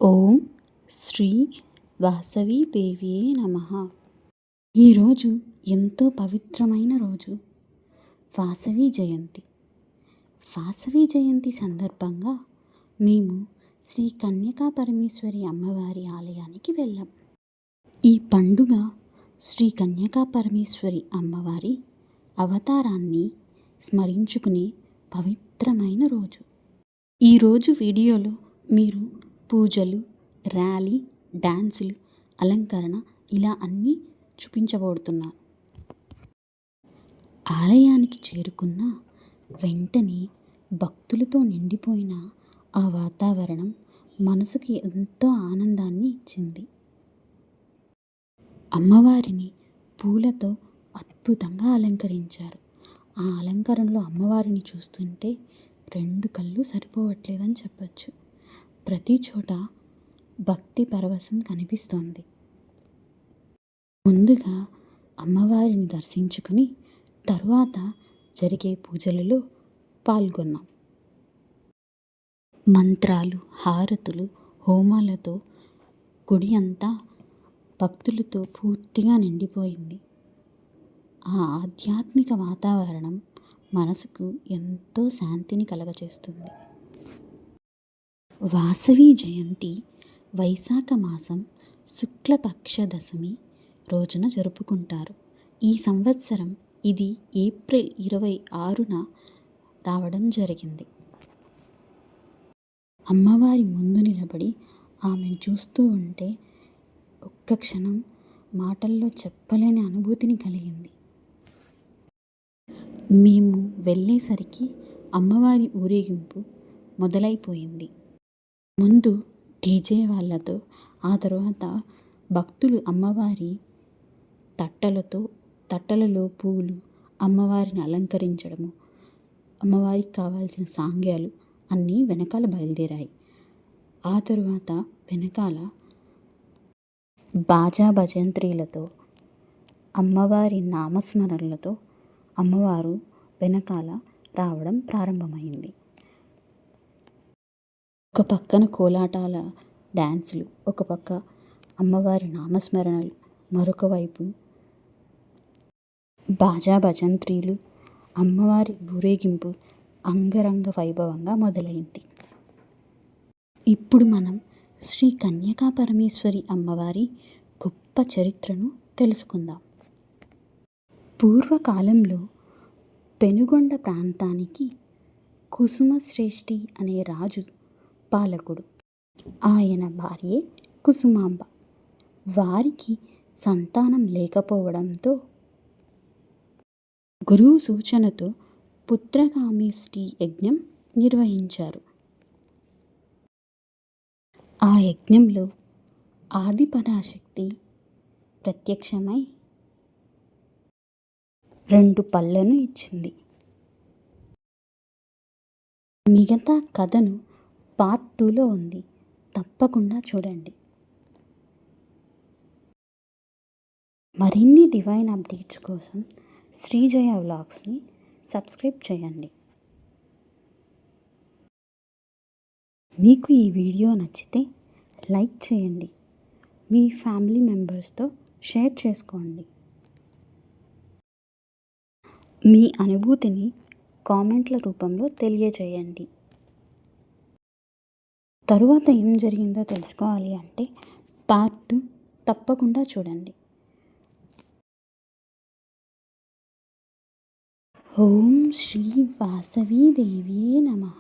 ఓం శ్రీ వాసవీదేవియే నమః. ఈరోజు ఎంతో పవిత్రమైన రోజు, వాసవి జయంతి. వాసవి జయంతి సందర్భంగా మేము శ్రీ కన్యకా పరమేశ్వరి అమ్మవారి ఆలయానికి వెళ్ళాం. ఈ పండుగ శ్రీ కన్యకా పరమేశ్వరి అమ్మవారి అవతారాన్ని స్మరించుకునే పవిత్రమైన రోజు. ఈరోజు వీడియోలో మీరు పూజలు, ర్యాలీ, డ్యాన్సులు, అలంకరణ ఇలా అన్నీ చూపించబడుతున్నాను. ఆలయానికి చేరుకున్న వెంటనే భక్తులతో నిండిపోయిన ఆ వాతావరణం మనసుకి ఎంతో ఆనందాన్ని ఇచ్చింది. అమ్మవారిని పూలతో అద్భుతంగా అలంకరించారు. ఆ అలంకరణలో అమ్మవారిని చూస్తుంటే రెండు కళ్ళు సరిపోవట్లేదని చెప్పచ్చు. ప్రతి చోట భక్తి పరవశం కనిపిస్తోంది. ముందుగా అమ్మవారిని దర్శించుకుని తరువాత జరిగే పూజలలో పాల్గొన్నాం. మంత్రాలు, హారతులు, హోమాలతో గుడి అంతా భక్తులతో పూర్తిగా నిండిపోయింది. ఆ ఆధ్యాత్మిక వాతావరణం మనసుకు ఎంతో శాంతిని కలగచేస్తుంది. వాసవి జయంతి వైశాఖ మాసం శుక్లపక్ష దశమి రోజున జరుపుకుంటారు. ఈ సంవత్సరం ఇది ఏప్రిల్ 26న రావడం జరిగింది. అమ్మవారి ముందు నిలబడి ఆమెను చూస్తూ ఉంటే ఒక్క క్షణం మాటల్లో చెప్పలేని అనుభూతిని కలిగింది. మేము వెళ్ళేసరికి అమ్మవారి ఊరేగింపు మొదలైపోయింది. ముందు డీజే వాళ్ళతో, ఆ తర్వాత భక్తులు అమ్మవారి తట్టలలో పూలు, అమ్మవారిని అలంకరించడము, అమ్మవారికి కావాల్సిన సాంగ్యాలు అన్నీ వెనకాల బయలుదేరాయి. ఆ తరువాత వెనకాల బాజా భజంత్రీలతో, అమ్మవారి నామస్మరణలతో అమ్మవారు వెనకాల రావడం ప్రారంభమైంది. ఒక పక్కన కోలాటాల డ్యాన్సులు, ఒక పక్క అమ్మవారి నామస్మరణలు, మరొక వైపు బాజా భజంత్రీలు, అమ్మవారి ఊరేగింపు అంగరంగ వైభవంగా మొదలైంది. ఇప్పుడు మనం శ్రీ కన్యకా పరమేశ్వరి అమ్మవారి గొప్ప చరిత్రను తెలుసుకుందాం. పూర్వకాలంలో పెనుగొండ ప్రాంతానికి కుసుమశ్రేష్ఠి అనే రాజు పాలకుడు. ఆయన భార్యే కుసుమాంబ. వారికి సంతానం లేకపోవడంతో గురువు సూచనతో పుత్రకామేష్టి యజ్ఞం నిర్వహించారు. ఆ యజ్ఞంలో ఆదిపరాశక్తి ప్రత్యక్షమై 2 పళ్ళను ఇచ్చింది. మిగతా కథను పార్ట్ 2లో ఉంది, తప్పకుండా చూడండి. మరిన్ని డివైన్ అప్డేట్స్ కోసం శ్రీజయ వ్లాగ్స్ని సబ్స్క్రైబ్ చేయండి. మీకు ఈ వీడియో నచ్చితే లైక్ చేయండి, మీ ఫ్యామిలీ మెంబర్స్తో షేర్ చేసుకోండి. మీ అనుభూతిని కామెంట్ల రూపంలో తెలియజేయండి. తరువాత ఏం జరిగిందో తెలుసుకోవాలి అంటే పార్ట్ 2 తప్పకుండా చూడండి. ఓం శ్రీ వాసవీదేవియే నమః.